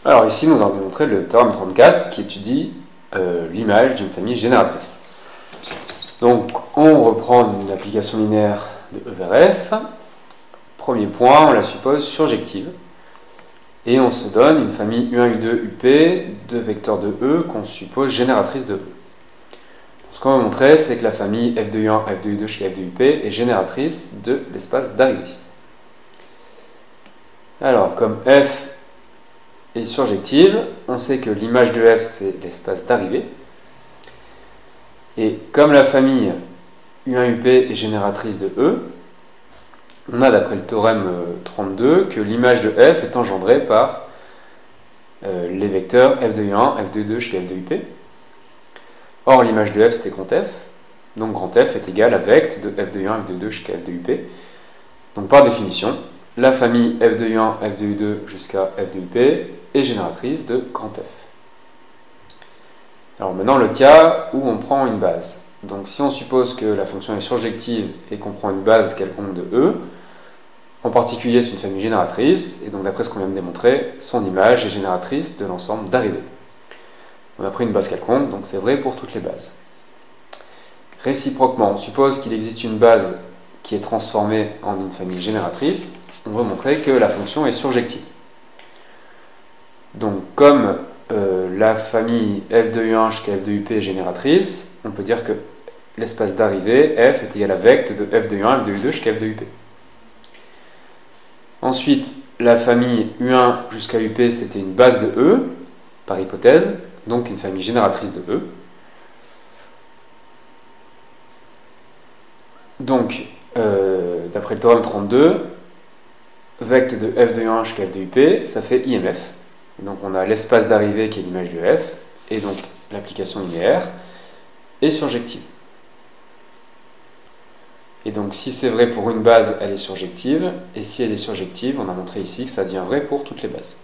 Alors ici, nous allons démontrer le théorème 34 qui étudie l'image d'une famille génératrice. Donc, on reprend une application linéaire de E vers F. Premier point, on la suppose surjective. Et on se donne une famille U1, U2, UP de vecteurs de E qu'on suppose génératrice de E. Donc, ce qu'on va montrer, c'est que la famille F de U1, F de U2 jusqu'à F de UP est génératrice de l'espace d'arrivée. Alors, comme F est surjective, on sait que l'image de F, c'est l'espace d'arrivée. Et comme la famille U1UP est génératrice de E, on a d'après le théorème 32 que l'image de F est engendrée par les vecteurs F de U1, F de U2 jusqu'à F de UP. Or, l'image de F, c'était grand F. Donc, grand F est égal à vecte de F de U1, F de U2 jusqu'à F de UP. Donc, par définition, la famille F de U1, F de U2 jusqu'à F de UP est génératrice de grand F. Alors maintenant, le cas où on prend une base. Donc si on suppose que la fonction est surjective et qu'on prend une base quelconque de E, en particulier c'est une famille génératrice, et donc d'après ce qu'on vient de démontrer, son image est génératrice de l'ensemble d'arrivée. On a pris une base quelconque, donc c'est vrai pour toutes les bases. Réciproquement, on suppose qu'il existe une base qui est transformée en une famille génératrice, on veut montrer que la fonction est surjective. Donc comme la famille F de U1 jusqu'à F de UP est génératrice, on peut dire que l'espace d'arrivée, F, est égal à vecte de F de U1, F de U2 jusqu'à F de UP. Ensuite, la famille U1 jusqu'à UP, c'était une base de E, par hypothèse, donc une famille génératrice de E. Donc, d'après le théorème 32, vecte de F de U1 jusqu'à F de UP, ça fait IMF. Donc on a l'espace d'arrivée qui est l'image de F, et donc l'application linéaire est surjective. Et donc si c'est vrai pour une base, elle est surjective, et si elle est surjective, on a montré ici que ça devient vrai pour toutes les bases.